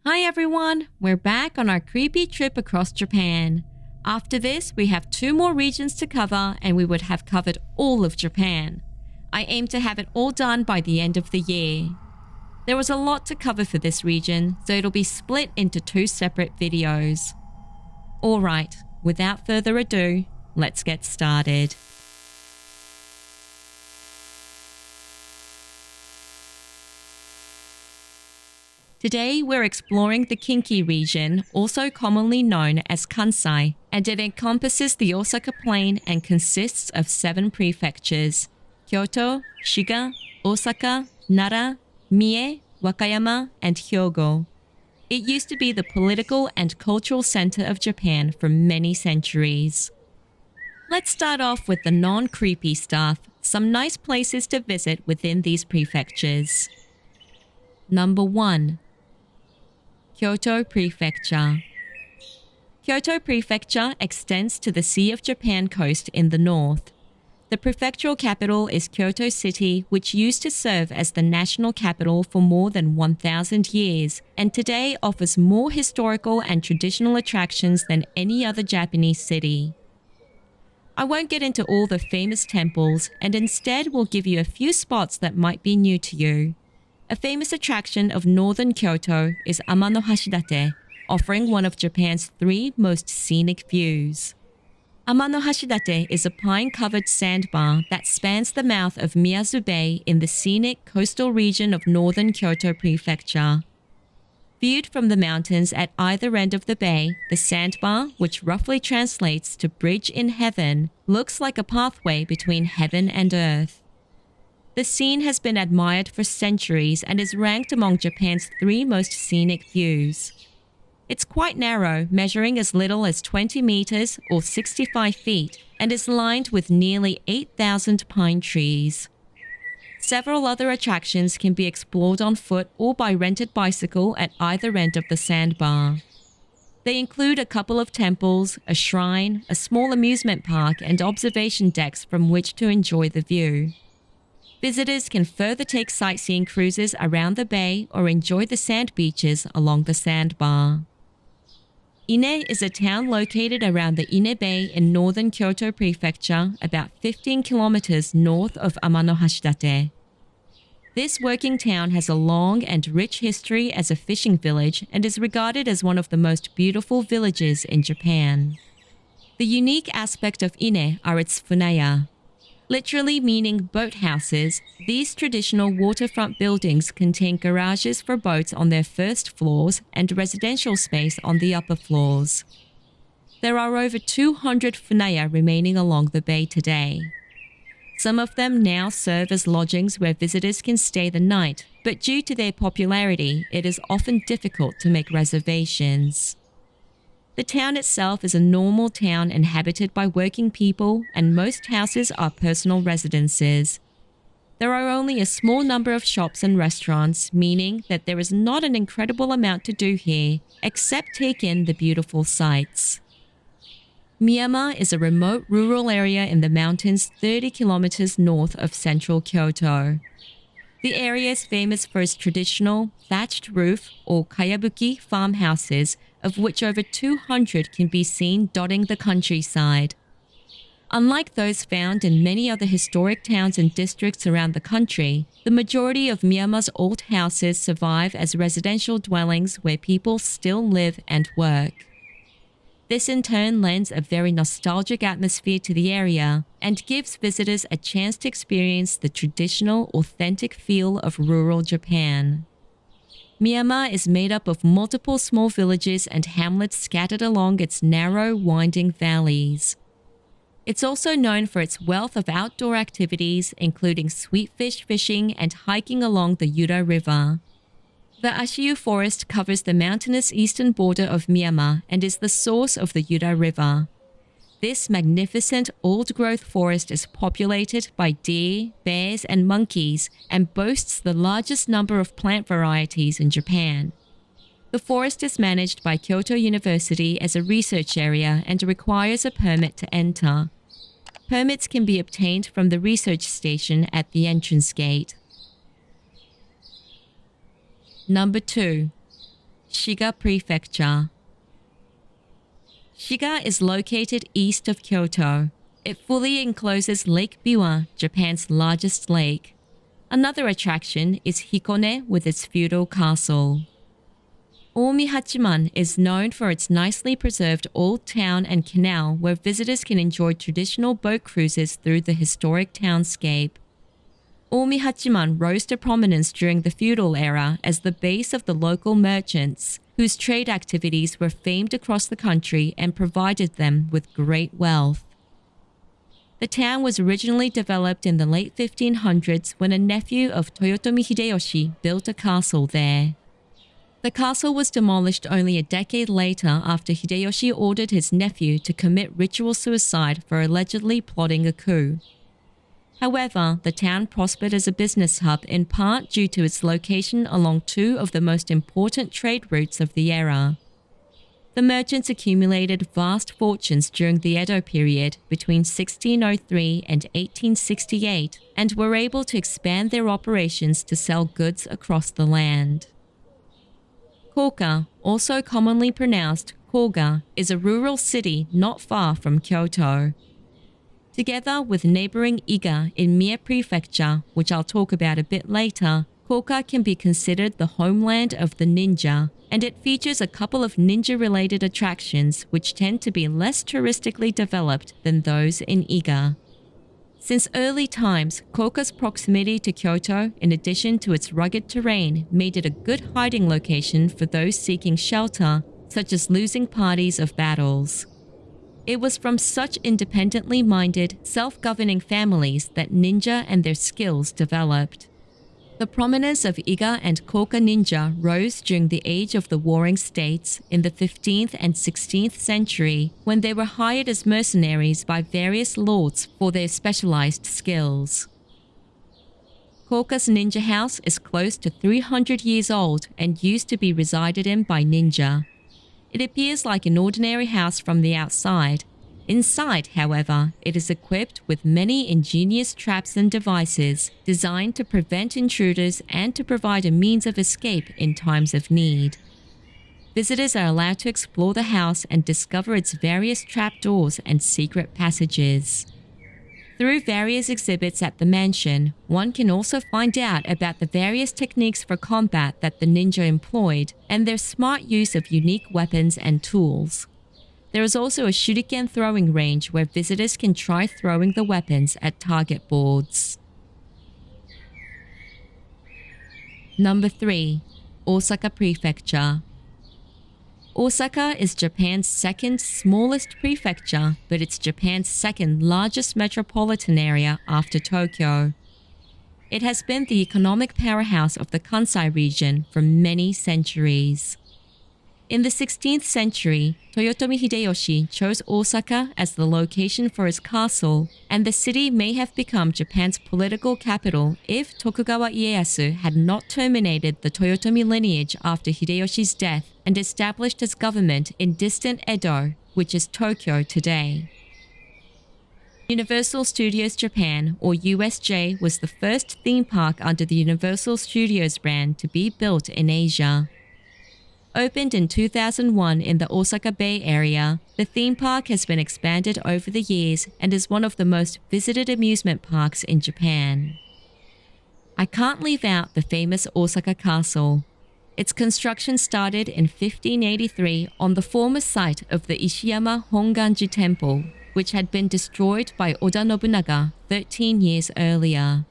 Hi everyone, we're back on our creepy trip across Japan. After this, we have 2 more regions to cover and we would have covered all of Japan. I aim to have it all done by the end of the year. There was a lot to cover for this region, so it'll be split into 2 separate videos. Alright, without further ado, let's get started. Today, we're exploring the Kinki region, also commonly known as Kansai, and it encompasses the Osaka Plain and consists of 7 prefectures: Kyoto, Shiga, Osaka, Nara, Mie, Wakayama, and Hyogo. It used to be the political and cultural center of Japan for many centuries. Let's start off with the non-creepy stuff, some nice places to visit within these prefectures. Number 1. Kyoto Prefecture. Kyoto Prefecture extends to the Sea of Japan coast in the north. The prefectural capital is Kyoto City, which used to serve as the national capital for more than 1,000 years, and today offers more historical and traditional attractions than any other Japanese city. I won't get into all the famous temples, and instead will give you a few spots that might be new to you. A famous attraction of northern Kyoto is Amanohashidate, offering one of Japan's 3 most scenic views. Amanohashidate is a pine-covered sandbar that spans the mouth of Miyazu Bay in the scenic coastal region of northern Kyoto Prefecture. Viewed from the mountains at either end of the bay, the sandbar, which roughly translates to bridge in heaven, looks like a pathway between heaven and earth. The scene has been admired for centuries and is ranked among Japan's 3 most scenic views. It's quite narrow, measuring as little as 20 meters or 65 feet, and is lined with nearly 8,000 pine trees. Several other attractions can be explored on foot or by rented bicycle at either end of the sandbar. They include a couple of temples, a shrine, a small amusement park, and observation decks from which to enjoy the view. Visitors can further take sightseeing cruises around the bay or enjoy the sand beaches along the sandbar. Ine is a town located around the Ine Bay in northern Kyoto Prefecture, about 15 kilometers north of Amanohashidate. This working town has a long and rich history as a fishing village and is regarded as one of the most beautiful villages in Japan. The unique aspect of Ine are its funaya. Literally meaning boathouses, these traditional waterfront buildings contain garages for boats on their first floors and residential space on the upper floors. There are over 200 funaya remaining along the bay today. Some of them now serve as lodgings where visitors can stay the night, but due to their popularity, it is often difficult to make reservations. The town itself is a normal town inhabited by working people, and most houses are personal residences. There are only a small number of shops and restaurants, meaning that there is not an incredible amount to do here, except take in the beautiful sights. Miyama is a remote rural area in the mountains 30 kilometers north of central Kyoto. The area is famous for its traditional thatched roof or kayabuki farmhouses, of which over 200 can be seen dotting the countryside. Unlike those found in many other historic towns and districts around the country, the majority of Miyama's old houses survive as residential dwellings where people still live and work. This in turn lends a very nostalgic atmosphere to the area and gives visitors a chance to experience the traditional, authentic feel of rural Japan. Miyama is made up of multiple small villages and hamlets scattered along its narrow, winding valleys. It's also known for its wealth of outdoor activities, including sweetfish fishing and hiking along the Yura River. The Ashiyu Forest covers the mountainous eastern border of Miyama and is the source of the Yura River. This magnificent old-growth forest is populated by deer, bears, and monkeys and boasts the largest number of plant varieties in Japan. The forest is managed by Kyoto University as a research area and requires a permit to enter. Permits can be obtained from the research station at the entrance gate. Number 2. Shiga Prefecture. Shiga is located east of Kyoto. It fully encloses Lake Biwa, Japan's largest lake. Another attraction is Hikone with its feudal castle. Omihachiman is known for its nicely preserved old town and canal where visitors can enjoy traditional boat cruises through the historic townscape. Omihachiman rose to prominence during the feudal era as the base of the local merchants, whose trade activities were famed across the country and provided them with great wealth. The town was originally developed in the late 1500s when a nephew of Toyotomi Hideyoshi built a castle there. The castle was demolished only a decade later after Hideyoshi ordered his nephew to commit ritual suicide for allegedly plotting a coup. However, the town prospered as a business hub in part due to its location along two of the most important trade routes of the era. The merchants accumulated vast fortunes during the Edo period between 1603 and 1868 and were able to expand their operations to sell goods across the land. Koka, also commonly pronounced Koga, is a rural city not far from Kyoto. Together with neighboring Iga in Mie Prefecture, which I'll talk about a bit later, Koka can be considered the homeland of the ninja, and it features a couple of ninja-related attractions which tend to be less touristically developed than those in Iga. Since early times, Koka's proximity to Kyoto, in addition to its rugged terrain, made it a good hiding location for those seeking shelter, such as losing parties of battles. It was from such independently minded, self-governing families that ninja and their skills developed. The prominence of Iga and Koka ninja rose during the age of the Warring States in the 15th and 16th century when they were hired as mercenaries by various lords for their specialized skills. Koka's ninja house is close to 300 years old and used to be resided in by ninja. It appears like an ordinary house from the outside. Inside, however, it is equipped with many ingenious traps and devices designed to prevent intruders and to provide a means of escape in times of need. Visitors are allowed to explore the house and discover its various trapdoors and secret passages. Through various exhibits at the mansion, one can also find out about the various techniques for combat that the ninja employed and their smart use of unique weapons and tools. There is also a shuriken throwing range where visitors can try throwing the weapons at target boards. Number 3. Osaka Prefecture. Osaka is Japan's second smallest prefecture, but it's Japan's second largest metropolitan area after Tokyo. It has been the economic powerhouse of the Kansai region for many centuries. In the 16th century, Toyotomi Hideyoshi chose Osaka as the location for his castle, and the city may have become Japan's political capital if Tokugawa Ieyasu had not terminated the Toyotomi lineage after Hideyoshi's death and established his government in distant Edo, which is Tokyo today. Universal Studios Japan, or USJ, was the first theme park under the Universal Studios brand to be built in Asia. Opened in 2001 in the Osaka Bay area, the theme park has been expanded over the years and is one of the most visited amusement parks in Japan. I can't leave out the famous Osaka Castle. Its construction started in 1583 on the former site of the Ishiyama Honganji Temple, which had been destroyed by Oda Nobunaga 13 years earlier.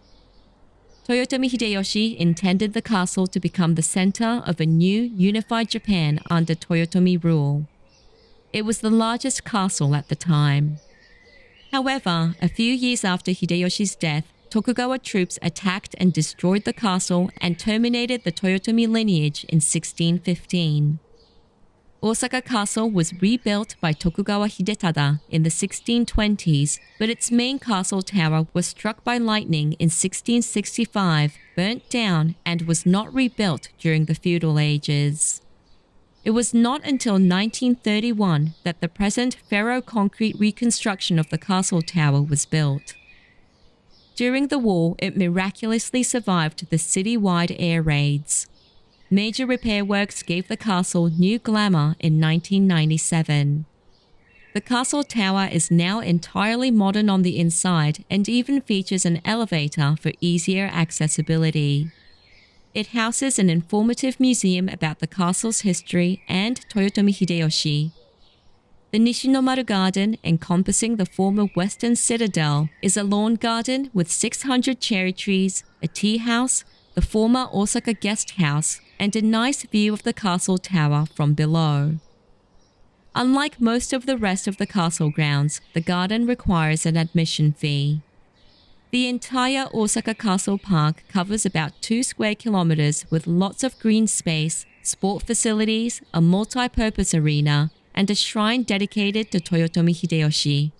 Toyotomi Hideyoshi intended the castle to become the center of a new unified Japan under Toyotomi rule. It was the largest castle at the time. However, a few years after Hideyoshi's death, Tokugawa troops attacked and destroyed the castle and terminated the Toyotomi lineage in 1615. Osaka Castle was rebuilt by Tokugawa Hidetada in the 1620s, but its main castle tower was struck by lightning in 1665, burnt down, and was not rebuilt during the feudal ages. It was not until 1931 that the present ferro-concrete reconstruction of the castle tower was built. During the war, it miraculously survived the city-wide air raids. Major repair works gave the castle new glamour in 1997. The castle tower is now entirely modern on the inside and even features an elevator for easier accessibility. It houses an informative museum about the castle's history and Toyotomi Hideyoshi. The Nishinomaru Garden, encompassing the former Western Citadel, is a lawn garden with 600 cherry trees, a tea house, the former Osaka guest house, and a nice view of the castle tower from below. Unlike most of the rest of the castle grounds, the garden requires an admission fee. The entire Osaka Castle Park covers about 2 square kilometers with lots of green space, sport facilities, a multi-purpose arena, and a shrine dedicated to Toyotomi Hideyoshi.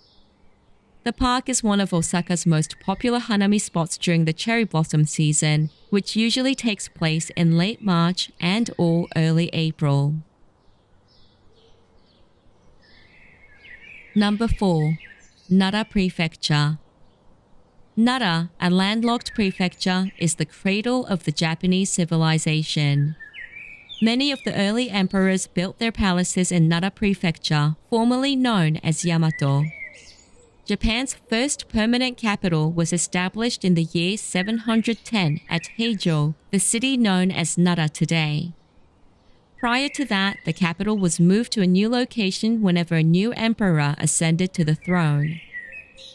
The park is one of Osaka's most popular hanami spots during the cherry blossom season, which usually takes place in late March and or early April. Number 4. Nara Prefecture. Nara, a landlocked prefecture, is the cradle of the Japanese civilization. Many of the early emperors built their palaces in Nara Prefecture, formerly known as Yamato. Japan's first permanent capital was established in the year 710 at Heijo, the city known as Nara today. Prior to that, the capital was moved to a new location whenever a new emperor ascended to the throne.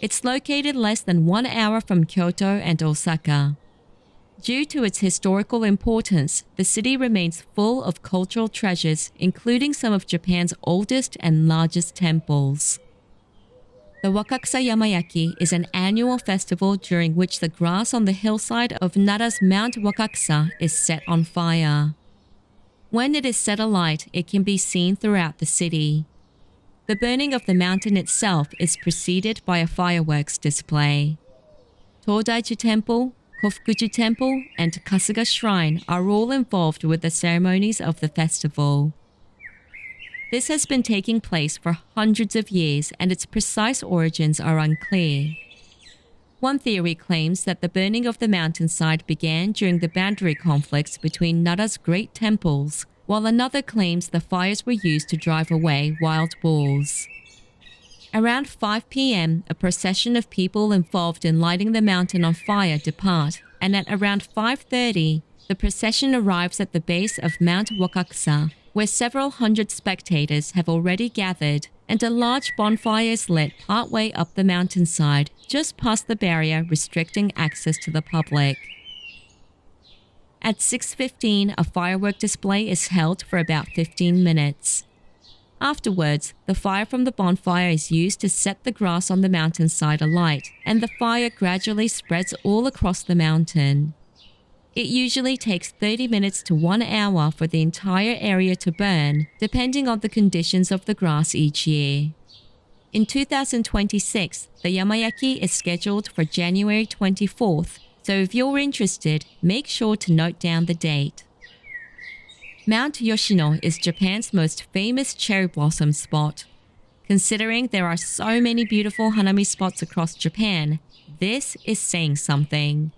It's located less than 1 hour from Kyoto and Osaka. Due to its historical importance, the city remains full of cultural treasures, including some of Japan's oldest and largest temples. The Wakakusa Yamayaki is an annual festival during which the grass on the hillside of Nara's Mount Wakakusa is set on fire. When it is set alight, it can be seen throughout the city. The burning of the mountain itself is preceded by a fireworks display. Todaiji Temple, Kofukuji Temple, and Kasuga Shrine are all involved with the ceremonies of the festival. This has been taking place for hundreds of years and its precise origins are unclear. One theory claims that the burning of the mountainside began during the boundary conflicts between Nara's great temples, while another claims the fires were used to drive away wild boars. Around 5 p.m., a procession of people involved in lighting the mountain on fire depart, and at around 5:30, the procession arrives at the base of Mount Wakakusa, where several hundred spectators have already gathered, and a large bonfire is lit partway up the mountainside, just past the barrier restricting access to the public. At 6:15, a firework display is held for about 15 minutes. Afterwards, the fire from the bonfire is used to set the grass on the mountainside alight, and the fire gradually spreads all across the mountain. It usually takes 30 minutes to 1 hour for the entire area to burn, depending on the conditions of the grass each year. In 2026, the Yamayaki is scheduled for January 24th, so if you're interested, make sure to note down the date. Mount Yoshino is Japan's most famous cherry blossom spot. Considering there are so many beautiful hanami spots across Japan, this is saying something.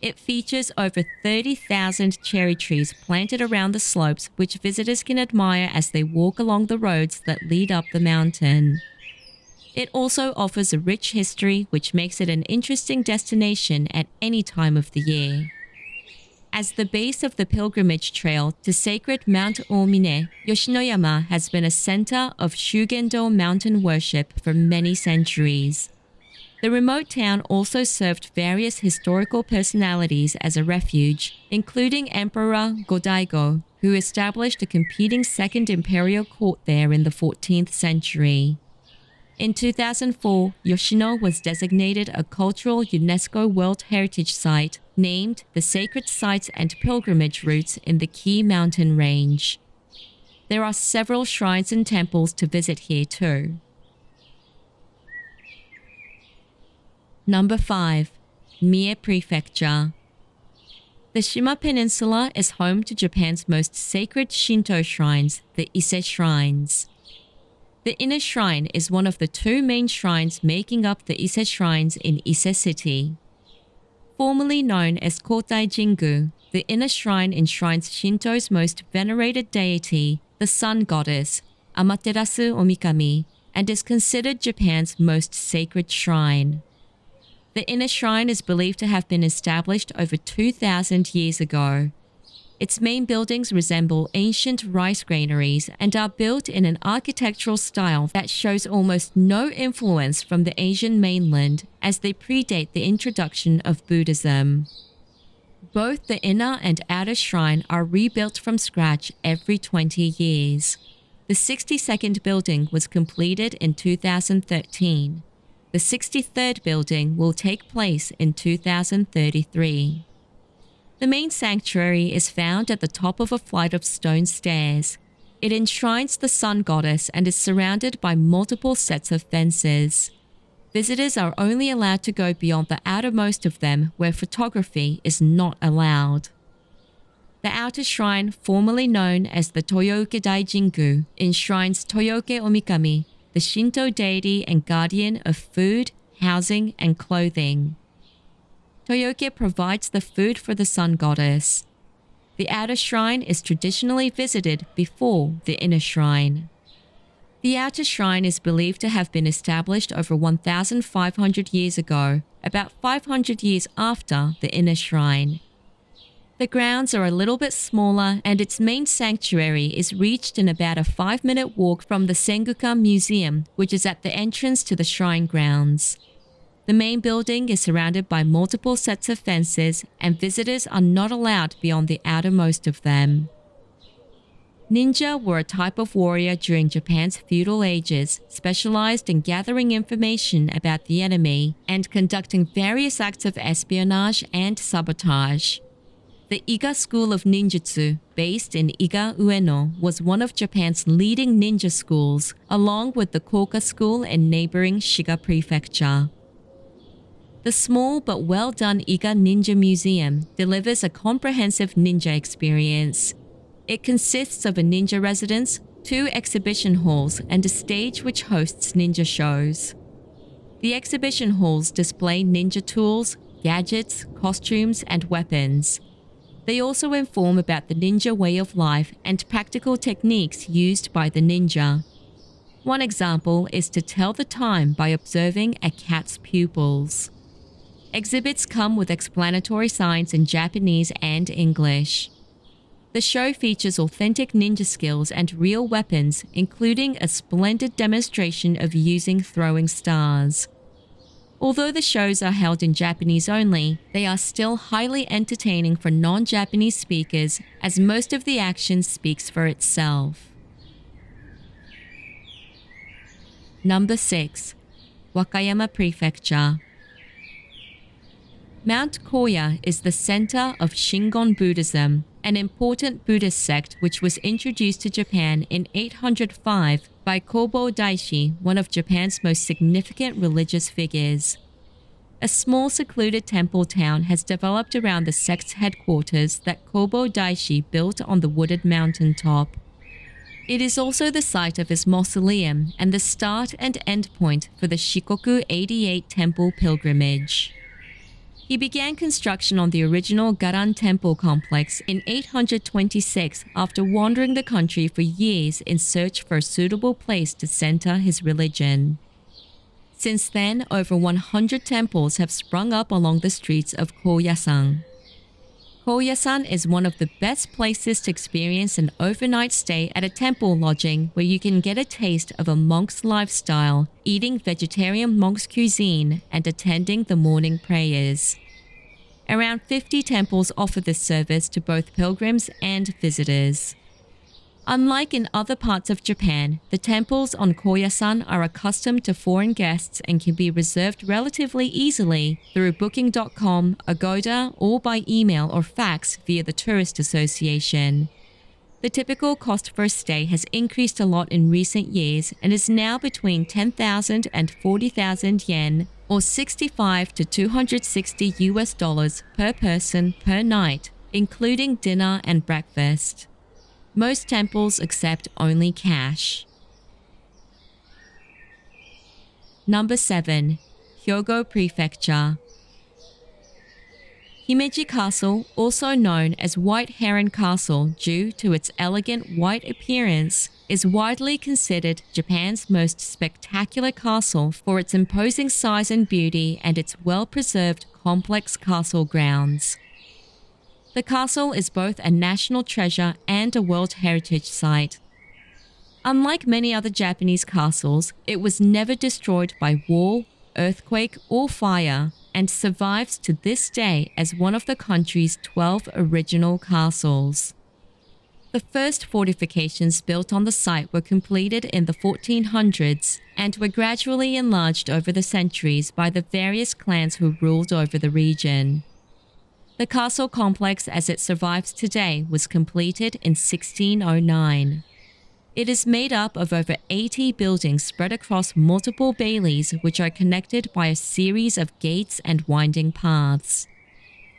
It features over 30,000 cherry trees planted around the slopes, which visitors can admire as they walk along the roads that lead up the mountain. It also offers a rich history, which makes it an interesting destination at any time of the year. As the base of the pilgrimage trail to sacred Mount Omine, Yoshinoyama has been a center of Shugendo mountain worship for many centuries. The remote town also served various historical personalities as a refuge, including Emperor Go-Daigo, who established a competing second imperial court there in the 14th century. In 2004, Yoshino was designated a cultural UNESCO World Heritage Site, named the Sacred Sites and Pilgrimage Routes in the Key Mountain Range. There are several shrines and temples to visit here too. Number 5. Mie Prefecture. The Shima Peninsula is home to Japan's most sacred Shinto shrines, the Ise Shrines. The inner shrine is one of the 2 main shrines making up the Ise Shrines in Ise City. Formerly known as Kotai Jingu, the inner shrine enshrines Shinto's most venerated deity, the sun goddess, Amaterasu Omikami, and is considered Japan's most sacred shrine. The inner shrine is believed to have been established over 2,000 years ago. Its main buildings resemble ancient rice granaries and are built in an architectural style that shows almost no influence from the Asian mainland, as they predate the introduction of Buddhism. Both the inner and outer shrine are rebuilt from scratch every 20 years. The 62nd building was completed in 2013. The 63rd building will take place in 2033. The main sanctuary is found at the top of a flight of stone stairs. It enshrines the sun goddess and is surrounded by multiple sets of fences. Visitors are only allowed to go beyond the outermost of them, where photography is not allowed. The outer shrine, formerly known as the Toyoke Daijingu, enshrines Toyoke Omikami, the Shinto deity and guardian of food, housing, and clothing. Toyoke provides the food for the sun goddess. The outer shrine is traditionally visited before the inner shrine. The outer shrine is believed to have been established over 1,500 years ago, about 500 years after the inner shrine. The grounds are a little bit smaller, and its main sanctuary is reached in about a 5-minute walk from the Sengukan Museum, which is at the entrance to the shrine grounds. The main building is surrounded by multiple sets of fences, and visitors are not allowed beyond the outermost of them. Ninja were a type of warrior during Japan's feudal ages, specialized in gathering information about the enemy and conducting various acts of espionage and sabotage. The Iga School of Ninjutsu, based in Iga Ueno, was one of Japan's leading ninja schools, along with the Koka School in neighboring Shiga Prefecture. The small but well-done Iga Ninja Museum delivers a comprehensive ninja experience. It consists of a ninja residence, 2 exhibition halls, and a stage which hosts ninja shows. The exhibition halls display ninja tools, gadgets, costumes, and weapons. They also inform about the ninja way of life and practical techniques used by the ninja. One example is to tell the time by observing a cat's pupils. Exhibits come with explanatory signs in Japanese and English. The show features authentic ninja skills and real weapons, including a splendid demonstration of using throwing stars. Although the shows are held in Japanese only, they are still highly entertaining for non-Japanese speakers, as most of the action speaks for itself. Number 6. Wakayama Prefecture. Mount Koya is the center of Shingon Buddhism, an important Buddhist sect which was introduced to Japan in 805 by Kobo Daishi, one of Japan's most significant religious figures. A small secluded temple town has developed around the sect's headquarters that Kobo Daishi built on the wooded mountaintop. It is also the site of his mausoleum and the start and end point for the Shikoku 88 Temple pilgrimage. He began construction on the original Garan Temple complex in 826 after wandering the country for years in search for a suitable place to center his religion. Since then, over 100 temples have sprung up along the streets of Koyasan. Koyasan is one of the best places to experience an overnight stay at a temple lodging where you can get a taste of a monk's lifestyle, eating vegetarian monk's cuisine, and attending the morning prayers. Around 50 temples offer this service to both pilgrims and visitors. Unlike in other parts of Japan, the temples on Koyasan are accustomed to foreign guests and can be reserved relatively easily through Booking.com, Agoda, or by email or fax via the Tourist Association. The typical cost for a stay has increased a lot in recent years and is now between 10,000 and 40,000 yen, or 65 to 260 US dollars per person per night, including dinner and breakfast. Most temples accept only cash. Number 7. Hyogo Prefecture. Himeji Castle, also known as White Heron Castle due to its elegant white appearance, is widely considered Japan's most spectacular castle for its imposing size and beauty and its well-preserved complex castle grounds. The castle is both a national treasure and a World Heritage Site. Unlike many other Japanese castles, it was never destroyed by war, earthquake, or fire, and survives to this day as one of the country's 12 original castles. The first fortifications built on the site were completed in the 1400s and were gradually enlarged over the centuries by the various clans who ruled over the region. The castle complex as it survives today was completed in 1609. It is made up of over 80 buildings spread across multiple baileys which are connected by a series of gates and winding paths.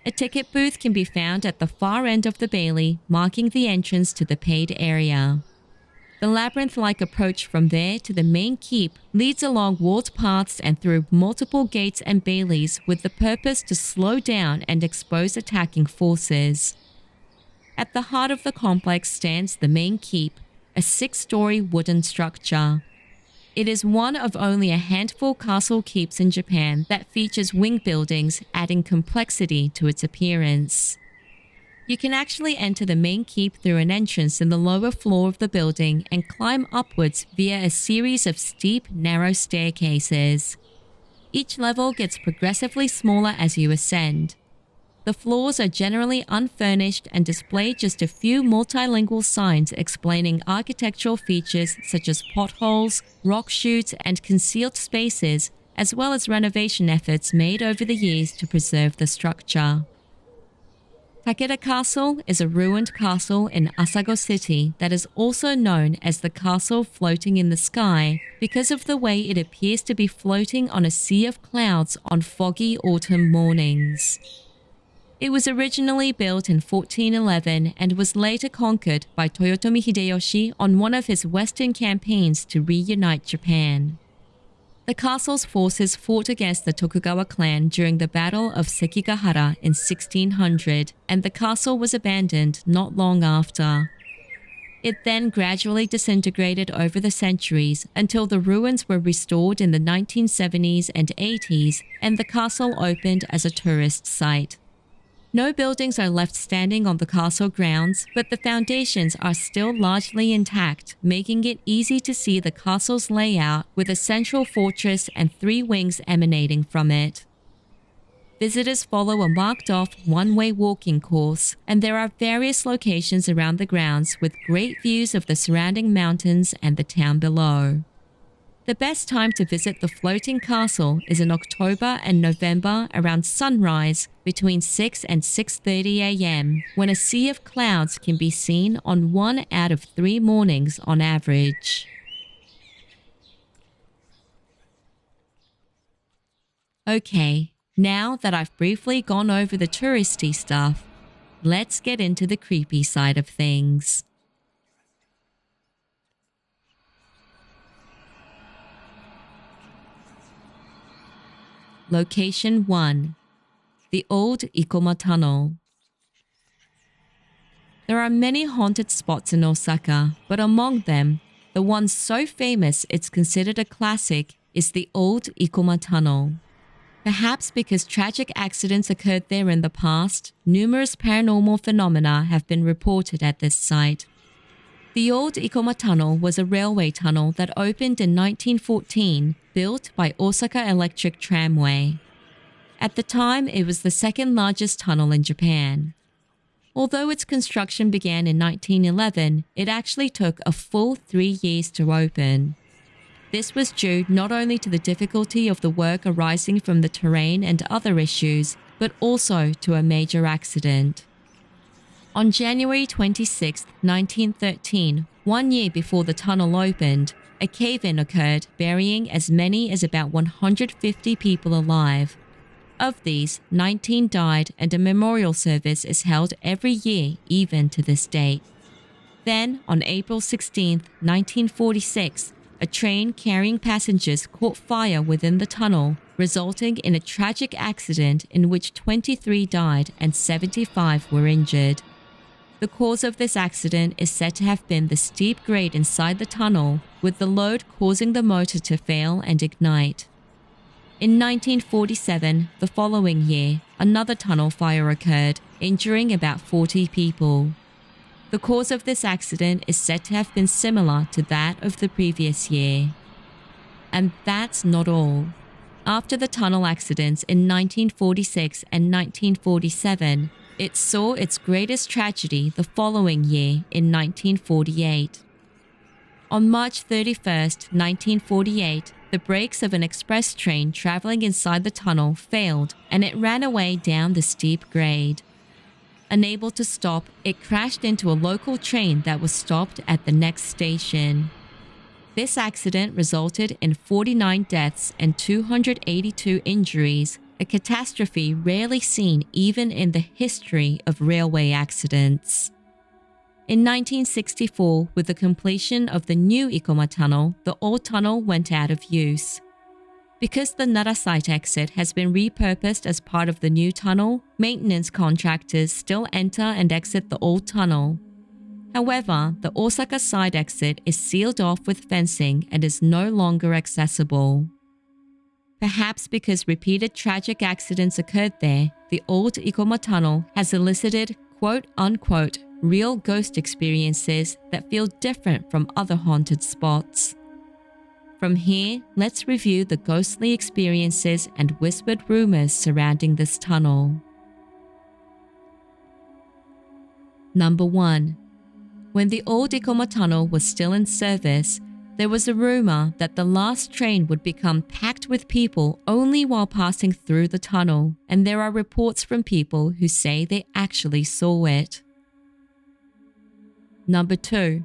A ticket booth can be found at the far end of the bailey, marking the entrance to the paid area. The labyrinth-like approach from there to the main keep leads along walled paths and through multiple gates and baileys with the purpose to slow down and expose attacking forces. At the heart of the complex stands the main keep, a 6-story wooden structure. It is one of only a handful castle keeps in Japan that features wing buildings, adding complexity to its appearance. You can actually enter the main keep through an entrance in the lower floor of the building and climb upwards via a series of steep, narrow staircases. Each level gets progressively smaller as you ascend. The floors are generally unfurnished and display just a few multilingual signs explaining architectural features such as potholes, rock chutes, and concealed spaces, as well as renovation efforts made over the years to preserve the structure. Takihata Castle is a ruined castle in Asago City that is also known as the castle floating in the sky because of the way it appears to be floating on a sea of clouds on foggy autumn mornings. It was originally built in 1411 and was later conquered by Toyotomi Hideyoshi on one of his western campaigns to reunite Japan. The castle's forces fought against the Tokugawa clan during the Battle of Sekigahara in 1600, and the castle was abandoned not long after. It then gradually disintegrated over the centuries until the ruins were restored in the 1970s and 80s, and the castle opened as a tourist site. No buildings are left standing on the castle grounds, but the foundations are still largely intact, making it easy to see the castle's layout with a central fortress and 3 wings emanating from it. Visitors follow a marked-off one-way walking course, and there are various locations around the grounds with great views of the surrounding mountains and the town below. The best time to visit the floating castle is in October and November around sunrise between 6 and 6:30 a.m. when a sea of clouds can be seen on 1 out of 3 mornings on average. Okay, now that I've briefly gone over the touristy stuff, let's get into the creepy side of things. Location 1. The Old Ikoma Tunnel. There are many haunted spots in Osaka, but among them, the one so famous it's considered a classic is the Old Ikoma Tunnel. Perhaps because tragic accidents occurred there in the past, numerous paranormal phenomena have been reported at this site. The Old Ikoma Tunnel was a railway tunnel that opened in 1914, built by Osaka Electric Tramway. At the time, it was the second largest tunnel in Japan. Although its construction began in 1911, it actually took a full 3 years to open. This was due not only to the difficulty of the work arising from the terrain and other issues, but also to a major accident. On January 26, 1913, 1 year before the tunnel opened, a cave-in occurred, burying as many as about 150 people alive. Of these, 19 died, and a memorial service is held every year, even to this date. Then, on April 16, 1946, a train carrying passengers caught fire within the tunnel, resulting in a tragic accident in which 23 died and 75 were injured. The cause of this accident is said to have been the steep grade inside the tunnel, with the load causing the motor to fail and ignite. In 1947, the following year, another tunnel fire occurred, injuring about 40 people. The cause of this accident is said to have been similar to that of the previous year. And that's not all. After the tunnel accidents in 1946 and 1947, it saw its greatest tragedy the following year in 1948. On March 31st, 1948, the brakes of an express train traveling inside the tunnel failed and it ran away down the steep grade. Unable to stop, it crashed into a local train that was stopped at the next station. This accident resulted in 49 deaths and 282 injuries, a catastrophe rarely seen even in the history of railway accidents. In 1964, with the completion of the new Ikoma tunnel, the old tunnel went out of use. Because the Nara site exit has been repurposed as part of the new tunnel, maintenance contractors still enter and exit the old tunnel. However, the Osaka side exit is sealed off with fencing and is no longer accessible. Perhaps because repeated tragic accidents occurred there, the old Ikoma tunnel has elicited quote-unquote real ghost experiences that feel different from other haunted spots. From here, let's review the ghostly experiences and whispered rumors surrounding this tunnel. Number 1. When the old Ikoma tunnel was still in service, there was a rumor that the last train would become packed with people only while passing through the tunnel, and there are reports from people who say they actually saw it. Number 2.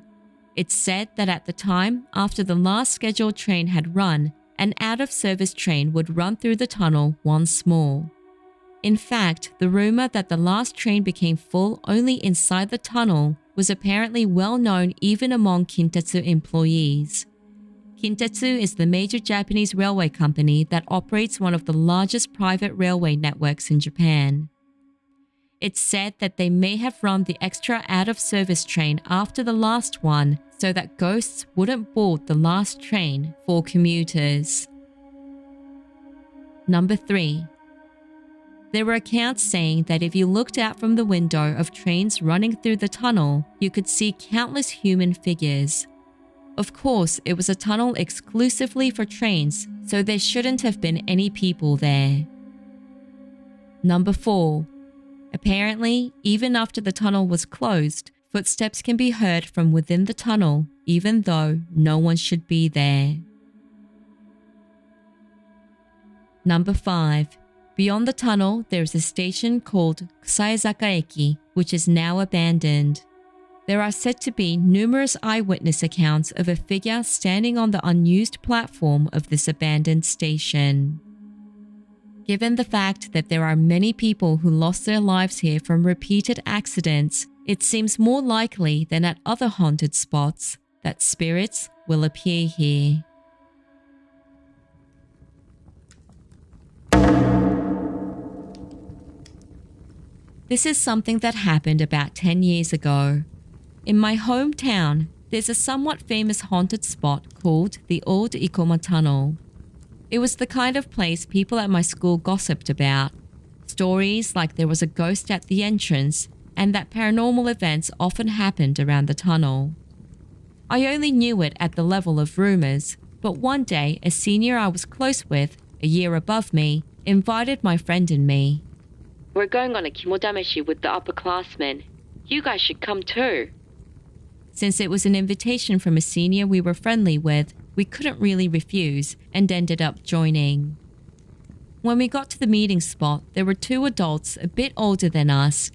It's said that at the time, after the last scheduled train had run, an out-of-service train would run through the tunnel once more. In fact, the rumor that the last train became full only inside the tunnel was apparently well known even among Kintetsu employees. Kintetsu is the major Japanese railway company that operates one of the largest private railway networks in Japan. It's said that they may have run the extra out-of-service train after the last one so that ghosts wouldn't board the last train for commuters. Number 3. There were accounts saying that if you looked out from the window of trains running through the tunnel, you could see countless human figures. Of course, it was a tunnel exclusively for trains, so there shouldn't have been any people there. Number 4. Apparently, even after the tunnel was closed, footsteps can be heard from within the tunnel, even though no one should be there. Number 5. Beyond the tunnel, there is a station called Kusayazaka Eki, which is now abandoned. There are said to be numerous eyewitness accounts of a figure standing on the unused platform of this abandoned station. Given the fact that there are many people who lost their lives here from repeated accidents, it seems more likely than at other haunted spots that spirits will appear here. This is something that happened about 10 years ago. In my hometown, there's a somewhat famous haunted spot called the Old Ikoma Tunnel. It was the kind of place people at my school gossiped about. Stories like there was a ghost at the entrance and that paranormal events often happened around the tunnel. I only knew it at the level of rumors, but one day a senior I was close with, a year above me, invited my friend and me. "We're going on a kimodameshi with the upperclassmen. You guys should come too." Since it was an invitation from a senior we were friendly with, we couldn't really refuse and ended up joining. When we got to the meeting spot, there were 2 adults a bit older than us.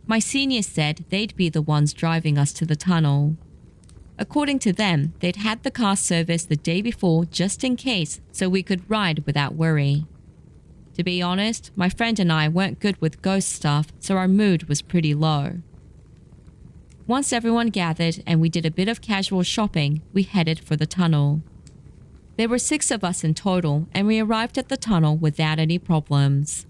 My senior said they'd be the ones driving us to the tunnel. According to them, they'd had the car serviced the day before just in case so we could ride without worry. To be honest, my friend and I weren't good with ghost stuff, so our mood was pretty low. Once everyone gathered and we did a bit of casual shopping, we headed for the tunnel. There were 6 of us in total, and we arrived at the tunnel without any problems.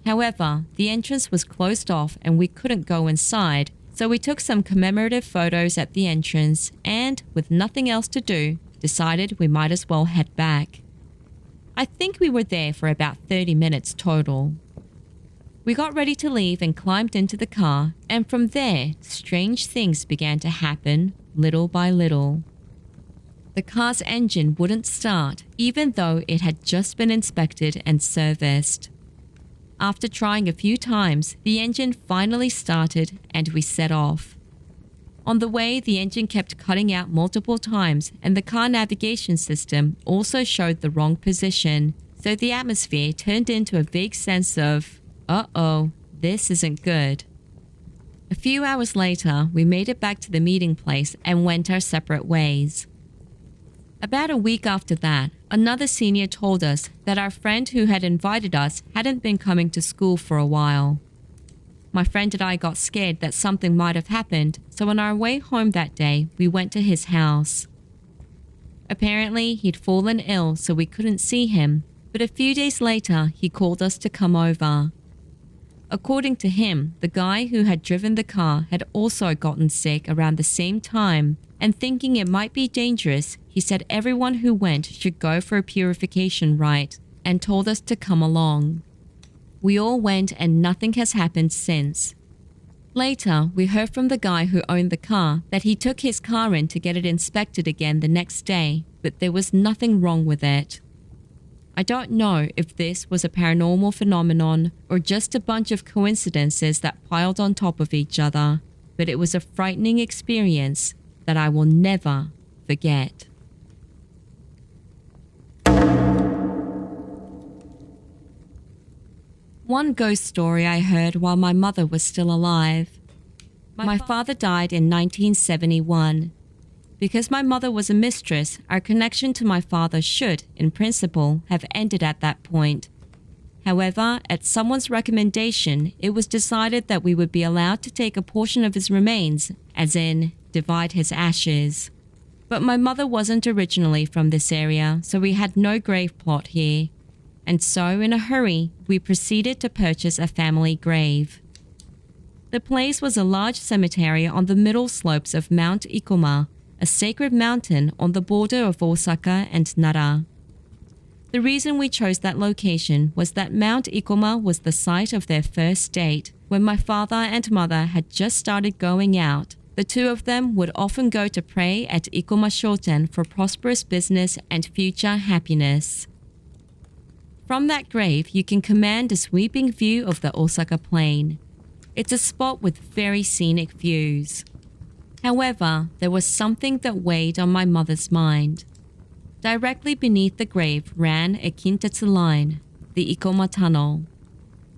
However, the entrance was closed off and we couldn't go inside, so we took some commemorative photos at the entrance and, with nothing else to do, decided we might as well head back. I think we were there for about 30 minutes total. We got ready to leave and climbed into the car, and from there, strange things began to happen, little by little. The car's engine wouldn't start, even though it had just been inspected and serviced. After trying a few times, the engine finally started and we set off. On the way, the engine kept cutting out multiple times and the car navigation system also showed the wrong position, so the atmosphere turned into a vague sense of, uh-oh, this isn't good. A few hours later, we made it back to the meeting place and went our separate ways. About a week after that, another senior told us that our friend who had invited us hadn't been coming to school for a while. My friend and I got scared that something might have happened, so on our way home that day, we went to his house. Apparently, he'd fallen ill, so we couldn't see him, but a few days later, he called us to come over. According to him, the guy who had driven the car had also gotten sick around the same time, and thinking it might be dangerous, he said everyone who went should go for a purification rite and told us to come along. We all went and nothing has happened since. Later, we heard from the guy who owned the car that he took his car in to get it inspected again the next day, but there was nothing wrong with it. I don't know if this was a paranormal phenomenon or just a bunch of coincidences that piled on top of each other, but it was a frightening experience that I will never forget. One ghost story I heard while my mother was still alive. My father died in 1971. Because my mother was a mistress, our connection to my father should, in principle, have ended at that point. However, at someone's recommendation, it was decided that we would be allowed to take a portion of his remains, as in, divide his ashes. But my mother wasn't originally from this area, so we had no grave plot here. And so, in a hurry, we proceeded to purchase a family grave. The place was a large cemetery on the middle slopes of Mount Ikoma, a sacred mountain on the border of Osaka and Nara. The reason we chose that location was that Mount Ikoma was the site of their first date, when my father and mother had just started going out. The two of them would often go to pray at Ikoma Shoten for prosperous business and future happiness. From that grave, you can command a sweeping view of the Osaka plain. It's a spot with very scenic views. However, there was something that weighed on my mother's mind. Directly beneath the grave ran a kintetsu line, the Ikoma Tunnel.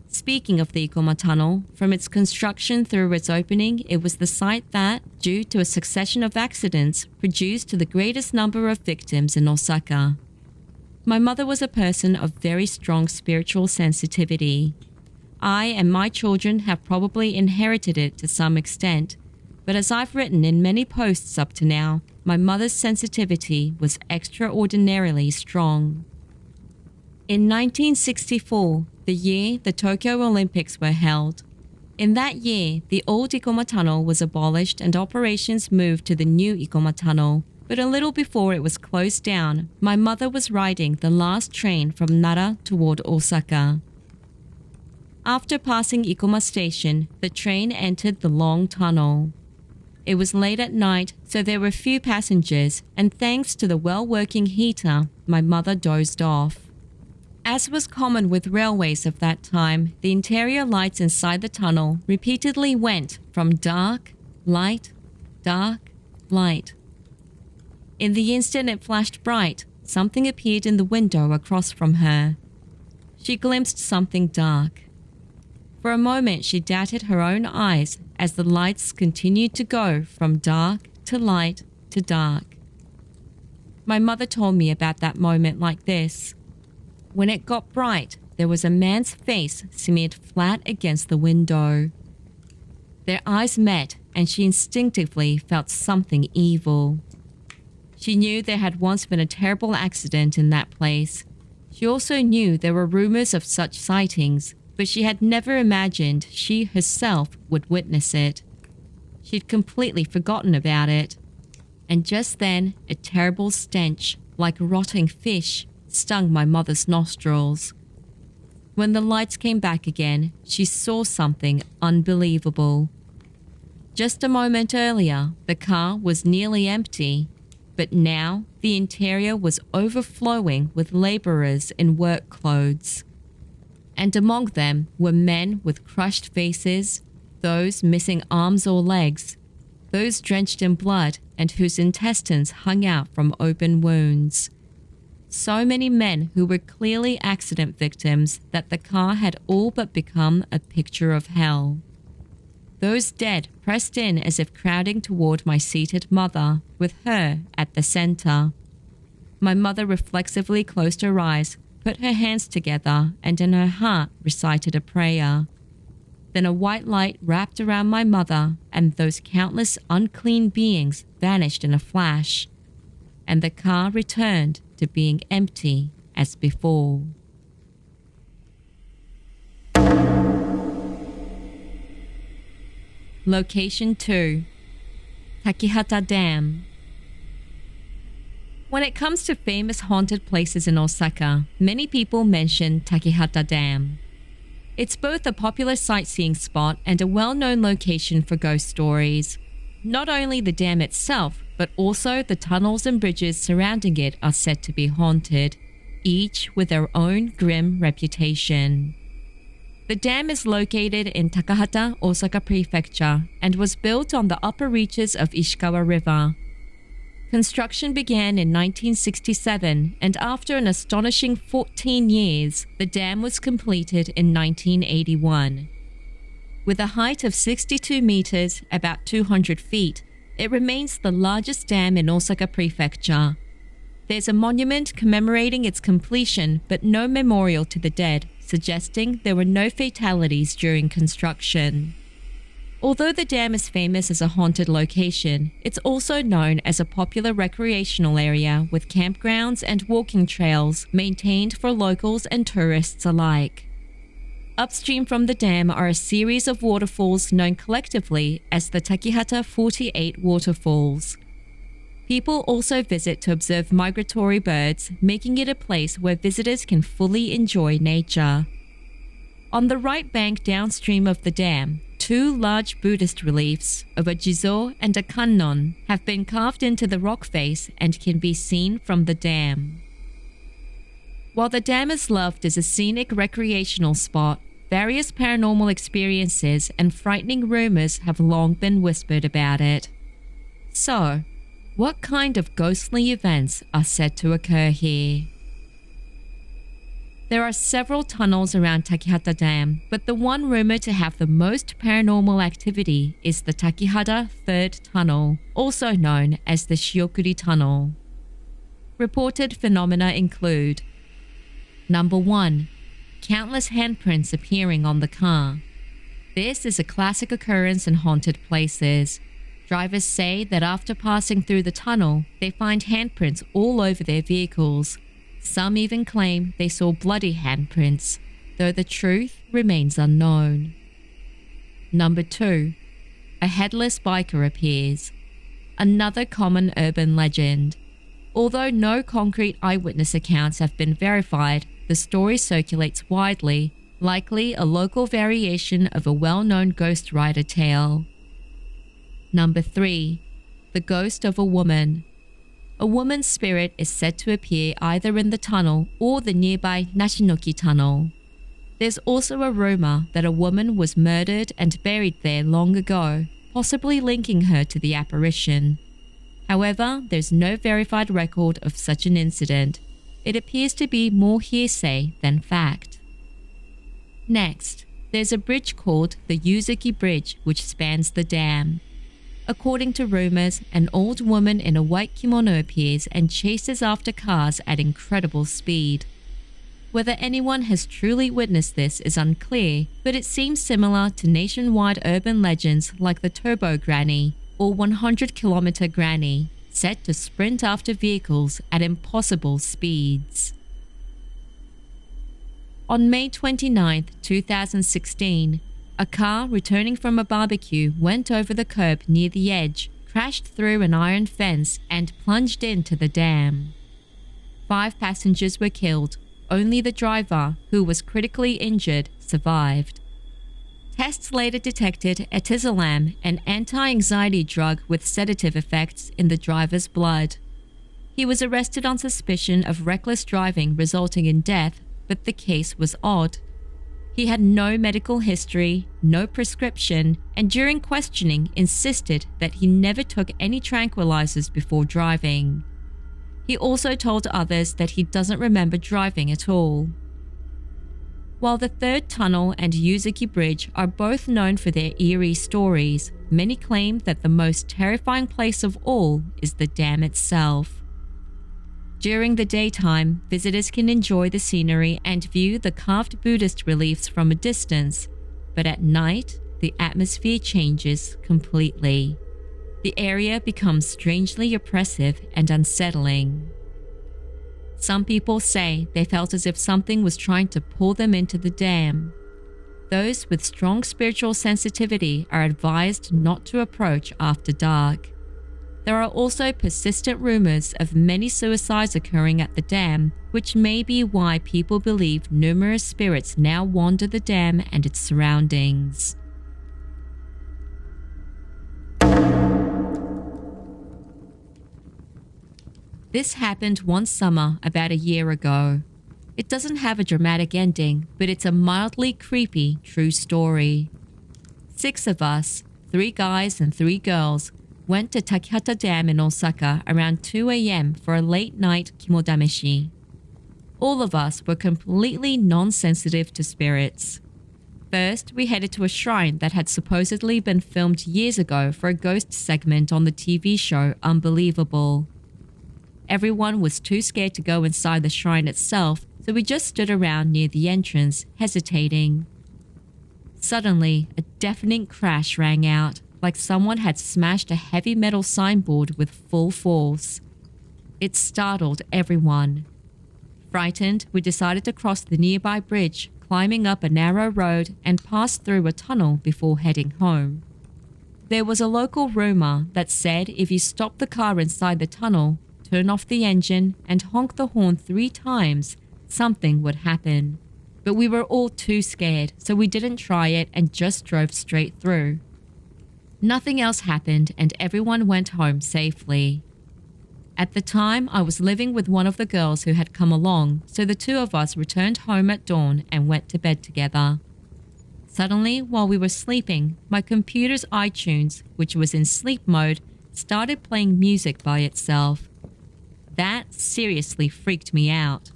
Speaking of the Ikoma Tunnel, from its construction through its opening, it was the site that, due to a succession of accidents, produced the greatest number of victims in Osaka. My mother was a person of very strong spiritual sensitivity. I and my children have probably inherited it to some extent, but as I've written in many posts up to now, my mother's sensitivity was extraordinarily strong. In 1964, the year the Tokyo Olympics were held. In that year, the old Ikoma Tunnel was abolished and operations moved to the new Ikoma Tunnel, but a little before it was closed down, my mother was riding the last train from Nara toward Osaka. After passing Ikoma Station, the train entered the long tunnel. It was late at night, so there were few passengers, and thanks to the well-working heater, my mother dozed off. As was common with railways of that time, the interior lights inside the tunnel repeatedly went from dark, light, dark, light. In the instant it flashed bright, something appeared in the window across from her. She glimpsed something dark. For a moment she doubted her own eyes as the lights continued to go from dark to light to dark. My mother told me about that moment like this. When it got bright, there was a man's face smeared flat against the window. Their eyes met and she instinctively felt something evil. She knew there had once been a terrible accident in that place. She also knew there were rumors of such sightings, but she had never imagined she herself would witness it. She'd completely forgotten about it. And just then, a terrible stench, like rotting fish, stung my mother's nostrils. When the lights came back again, she saw something unbelievable. Just a moment earlier, the car was nearly empty, but now the interior was overflowing with laborers in work clothes. And among them were men with crushed faces, those missing arms or legs, those drenched in blood and whose intestines hung out from open wounds. So many men who were clearly accident victims that the car had all but become a picture of hell. Those dead pressed in as if crowding toward my seated mother, with her at the center. My mother reflexively closed her eyes, put her hands together, and in her heart recited a prayer. Then a white light wrapped around my mother, and those countless unclean beings vanished in a flash, and the car returned to being empty as before. Location 2. Takihata Dam. When it comes to famous haunted places in Osaka, many people mention Takihata Dam. It's both a popular sightseeing spot and a well-known location for ghost stories. Not only the dam itself, but also the tunnels and bridges surrounding it are said to be haunted, each with their own grim reputation. The dam is located in Takahata, Osaka Prefecture, and was built on the upper reaches of Ishikawa River. Construction began in 1967, and after an astonishing 14 years, the dam was completed in 1981. With a height of 62 meters, about 200 feet, it remains the largest dam in Osaka Prefecture. There's a monument commemorating its completion, but no memorial to the dead, suggesting there were no fatalities during construction. Although the dam is famous as a haunted location, it's also known as a popular recreational area with campgrounds and walking trails maintained for locals and tourists alike. Upstream from the dam are a series of waterfalls known collectively as the Takihata 48 waterfalls. People also visit to observe migratory birds, making it a place where visitors can fully enjoy nature. On the right bank downstream of the dam, two large Buddhist reliefs of a Jizo and a Kannon have been carved into the rock face and can be seen from the dam. While the dam is loved as a scenic recreational spot, various paranormal experiences and frightening rumors have long been whispered about it. So, what kind of ghostly events are said to occur here? There are several tunnels around Takihata Dam, but the one rumored to have the most paranormal activity is the Takihata Third Tunnel, also known as the Shiokuri Tunnel. Reported phenomena include: Number 1. Countless handprints appearing on the car. This is a classic occurrence in haunted places. Drivers say that after passing through the tunnel, they find handprints all over their vehicles. Some even claim they saw bloody handprints, though the truth remains unknown. Number 2. A headless biker appears. Another common urban legend. Although no concrete eyewitness accounts have been verified, the story circulates widely, likely a local variation of a well-known ghost rider tale. Number 3. The ghost of a woman. A woman's spirit is said to appear either in the tunnel or the nearby Nashinoki Tunnel. There's also a rumor that a woman was murdered and buried there long ago, possibly linking her to the apparition. However, there's no verified record of such an incident. It appears to be more hearsay than fact. Next, there's a bridge called the Yuzuki Bridge which spans the dam. According to rumors, an old woman in a white kimono appears and chases after cars at incredible speed. Whether anyone has truly witnessed this is unclear, but it seems similar to nationwide urban legends like the Turbo Granny or 100 Kilometer Granny, set to sprint after vehicles at impossible speeds. On May 29, 2016, a car returning from a barbecue went over the curb near the edge, crashed through an iron fence, and plunged into the dam. 5 passengers were killed. Only the driver, who was critically injured, survived. Tests later detected etizolam, an anti-anxiety drug with sedative effects, in the driver's blood. He was arrested on suspicion of reckless driving resulting in death, but the case was odd. He had no medical history, no prescription, and during questioning insisted that he never took any tranquilizers before driving. He also told others that he doesn't remember driving at all. While the third tunnel and Yuzuki Bridge are both known for their eerie stories, many claim that the most terrifying place of all is the dam itself. During the daytime, visitors can enjoy the scenery and view the carved Buddhist reliefs from a distance, but at night, the atmosphere changes completely. The area becomes strangely oppressive and unsettling. Some people say they felt as if something was trying to pull them into the dam. Those with strong spiritual sensitivity are advised not to approach after dark. There are also persistent rumors of many suicides occurring at the dam, which may be why people believe numerous spirits now wander the dam and its surroundings. This happened one summer about a year ago. It doesn't have a dramatic ending, but it's a mildly creepy true story. 6 of us, 3 guys and 3 girls, went to Takihata Dam in Osaka around 2 a.m. for a late-night kimodameshi. All of us were completely non-sensitive to spirits. First, we headed to a shrine that had supposedly been filmed years ago for a ghost segment on the TV show Unbelievable. Everyone was too scared to go inside the shrine itself, so we just stood around near the entrance, hesitating. Suddenly, a deafening crash rang out, like someone had smashed a heavy metal signboard with full force. It startled everyone. Frightened, we decided to cross the nearby bridge, climbing up a narrow road and pass through a tunnel before heading home. There was a local rumor that said if you stopped the car inside the tunnel, turn off the engine, and honk the horn 3 times, something would happen. But we were all too scared, so we didn't try it and just drove straight through. Nothing else happened and everyone went home safely. At the time, I was living with one of the girls who had come along, so the 2 of us returned home at dawn and went to bed together. Suddenly, while we were sleeping, my computer's iTunes, which was in sleep mode, started playing music by itself. That seriously freaked me out.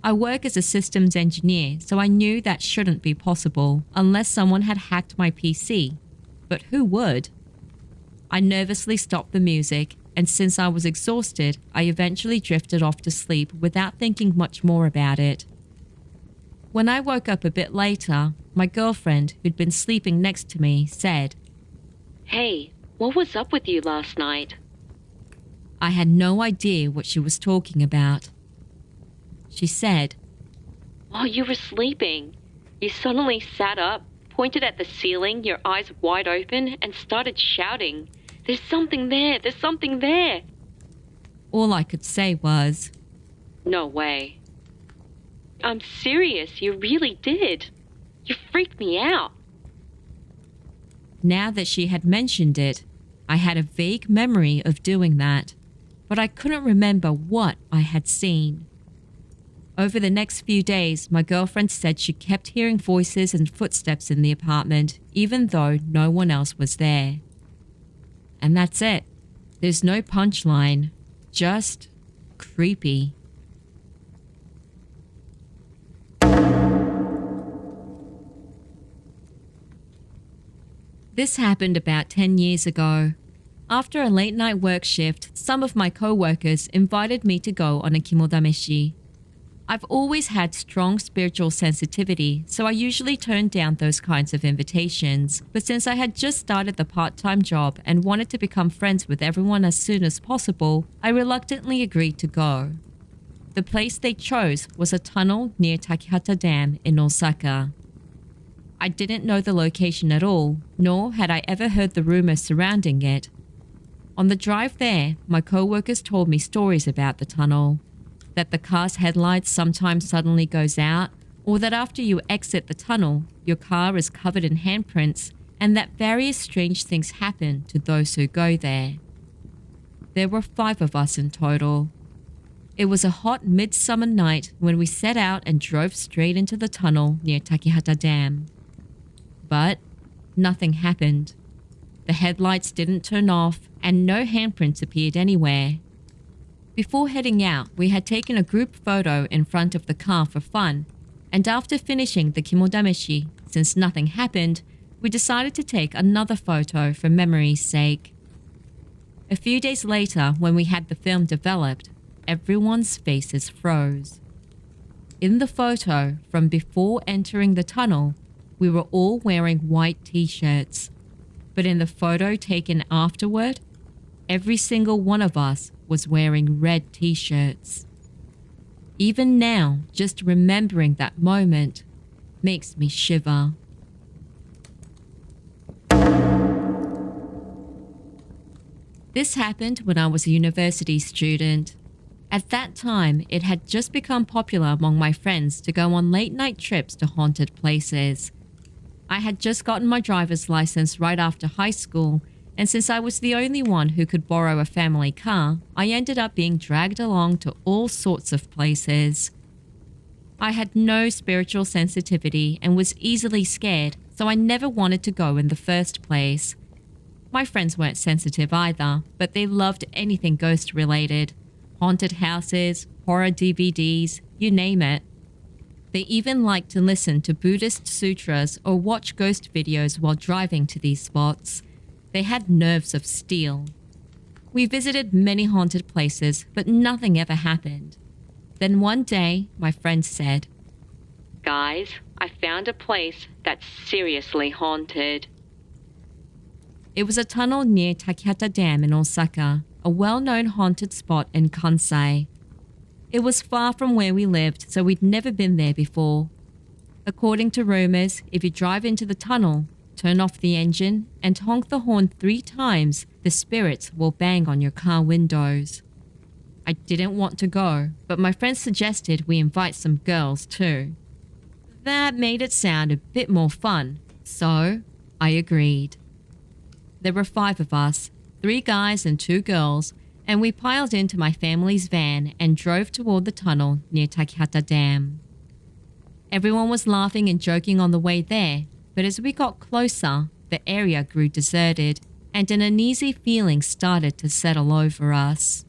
I work as a systems engineer, so I knew that shouldn't be possible unless someone had hacked my PC. But who would? I nervously stopped the music, and since I was exhausted, I eventually drifted off to sleep without thinking much more about it. When I woke up a bit later, my girlfriend, who'd been sleeping next to me, said, "Hey, what was up with you last night?" I had no idea what she was talking about. She said, "While you were sleeping, you suddenly sat up, pointed at the ceiling, your eyes wide open, and started shouting, 'There's something there! There's something there!'" All I could say was, "No way." "I'm serious, you really did. You freaked me out." Now that she had mentioned it, I had a vague memory of doing that, but I couldn't remember what I had seen. Over the next few days, my girlfriend said she kept hearing voices and footsteps in the apartment, even though no one else was there. And that's it. There's no punchline, just creepy. This happened about 10 years ago. After a late-night work shift, some of my co-workers invited me to go on a kimodameshi. I've always had strong spiritual sensitivity, so I usually turn down those kinds of invitations. But since I had just started the part-time job and wanted to become friends with everyone as soon as possible, I reluctantly agreed to go. The place they chose was a tunnel near Takihata Dam in Osaka. I didn't know the location at all, nor had I ever heard the rumors surrounding it. On the drive there, my co-workers told me stories about the tunnel. That the car's headlights sometimes suddenly goes out, or that after you exit the tunnel, your car is covered in handprints, and that various strange things happen to those who go there. There were 5 of us in total. It was a hot midsummer night when we set out and drove straight into the tunnel near Takihata Dam. But nothing happened. The headlights didn't turn off, and no handprints appeared anywhere. Before heading out, we had taken a group photo in front of the car for fun, and after finishing the kimodameshi, since nothing happened, we decided to take another photo for memory's sake. A few days later, when we had the film developed, everyone's faces froze. In the photo from before entering the tunnel, we were all wearing white t-shirts, but in the photo taken afterward, every single one of us was wearing red t-shirts. Even now, just remembering that moment makes me shiver. This happened when I was a university student. At that time, it had just become popular among my friends to go on late-night trips to haunted places. I had just gotten my driver's license right after high school, and since I was the only one who could borrow a family car, I ended up being dragged along to all sorts of places. I had no spiritual sensitivity and was easily scared, so I never wanted to go in the first place. My friends weren't sensitive either, but they loved anything ghost-related. Haunted houses, horror DVDs, you name it. They even liked to listen to Buddhist sutras or watch ghost videos while driving to these spots. They had nerves of steel. We visited many haunted places, but nothing ever happened. Then one day, my friend said, "Guys, I found a place that's seriously haunted." It was a tunnel near Takihata Dam in Osaka, a well-known haunted spot in Kansai. It was far from where we lived, so we'd never been there before. According to rumors, if you drive into the tunnel, turn off the engine, and honk the horn 3 times, the spirits will bang on your car windows. I didn't want to go, but my friends suggested we invite some girls too. That made it sound a bit more fun, so I agreed. There were 5 of us, 3 guys and 2 girls, and we piled into my family's van and drove toward the tunnel near Takihata Dam. Everyone was laughing and joking on the way there, but as we got closer, the area grew deserted, and an uneasy feeling started to settle over us.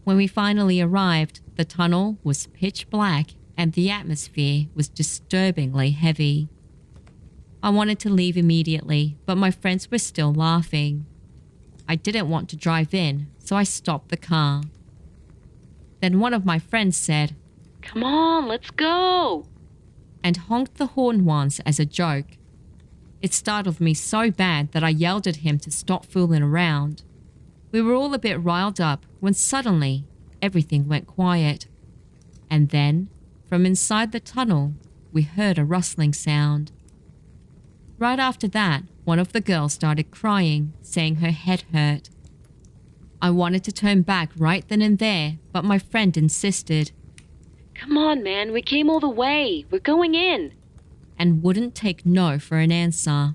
When we finally arrived, the tunnel was pitch black and the atmosphere was disturbingly heavy. I wanted to leave immediately, but my friends were still laughing. I didn't want to drive in, so I stopped the car. Then one of my friends said, "Come on, let's go," and honked the horn once as a joke. It startled me so bad that I yelled at him to stop fooling around. We were all a bit riled up when suddenly everything went quiet. And then, from inside the tunnel, we heard a rustling sound. Right after that, one of the girls started crying, saying her head hurt. I wanted to turn back right then and there, but my friend insisted. "Come on, man, we came all the way. We're going in," and wouldn't take no for an answer.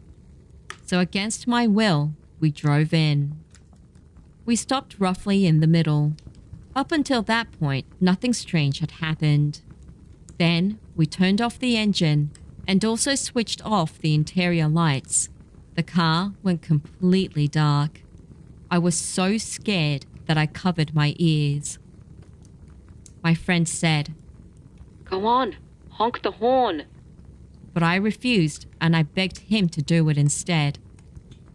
So against my will, we drove in. We stopped roughly in the middle. Up until that point, nothing strange had happened. Then we turned off the engine and also switched off the interior lights. The car went completely dark. I was so scared that I covered my ears. My friend said, "Go on, honk the horn." But I refused and I begged him to do it instead.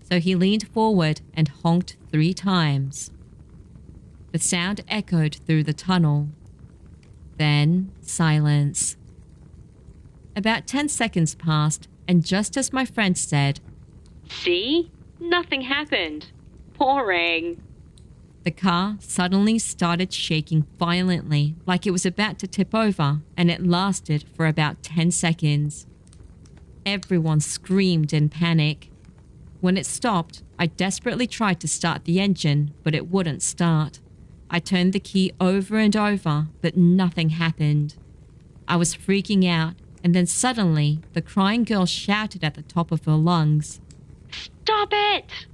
So he leaned forward and honked 3 times. The sound echoed through the tunnel. Then silence. About 10 seconds passed, and just as my friend said, "See? Nothing happened. Boring." The car suddenly started shaking violently, like it was about to tip over, and it lasted for about 10 seconds. Everyone screamed in panic. When it stopped, I desperately tried to start the engine, but it wouldn't start. I turned the key over and over, but nothing happened. I was freaking out, and then suddenly, the crying girl shouted at the top of her lungs, "Stop it!"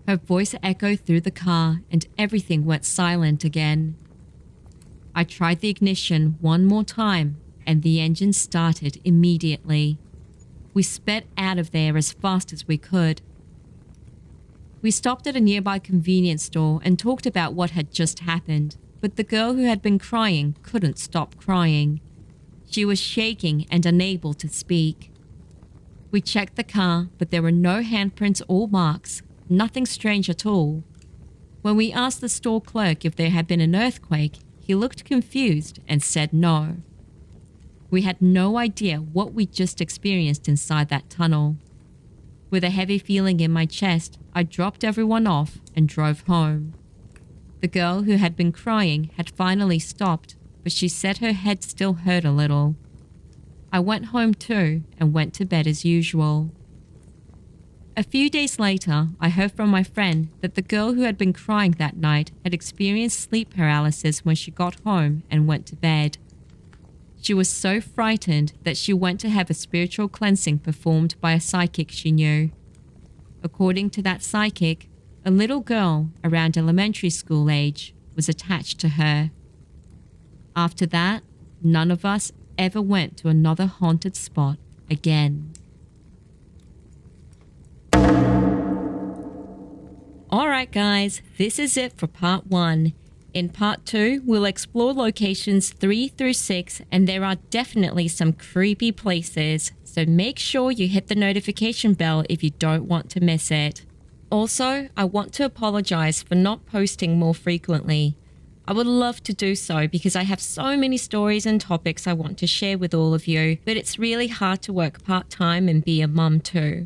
Her voice echoed through the car, and everything went silent again. I tried the ignition one more time, and the engine started immediately. We sped out of there as fast as we could. We stopped at a nearby convenience store and talked about what had just happened, but the girl who had been crying couldn't stop crying. She was shaking and unable to speak. We checked the car, but there were no handprints or marks, nothing strange at all. When we asked the store clerk if there had been an earthquake, he looked confused and said no. We had no idea what we just experienced inside that tunnel. With a heavy feeling in my chest, I dropped everyone off and drove home. The girl who had been crying had finally stopped, but she said her head still hurt a little. I went home too and went to bed as usual. A few days later, I heard from my friend that the girl who had been crying that night had experienced sleep paralysis when she got home and went to bed. She was so frightened that she went to have a spiritual cleansing performed by a psychic she knew. According to that psychic, a little girl around elementary school age was attached to her. After that, none of us ever went to another haunted spot again. Alright guys, this is it for part 1. In part 2, we'll explore locations 3 through 6, and there are definitely some creepy places, so make sure you hit the notification bell if you don't want to miss it. Also, I want to apologize for not posting more frequently. I would love to do so because I have so many stories and topics I want to share with all of you, but it's really hard to work part-time and be a mum too.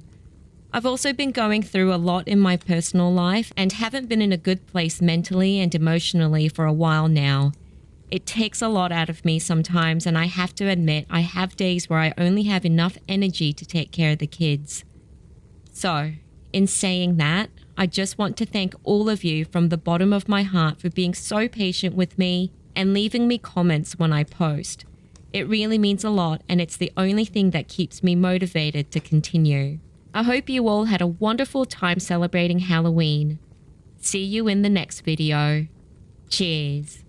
I've also been going through a lot in my personal life and haven't been in a good place mentally and emotionally for a while now. It takes a lot out of me sometimes, and I have to admit I have days where I only have enough energy to take care of the kids. So, in saying that, I just want to thank all of you from the bottom of my heart for being so patient with me and leaving me comments when I post. It really means a lot, and it's the only thing that keeps me motivated to continue. I hope you all had a wonderful time celebrating Halloween. See you in the next video. Cheers.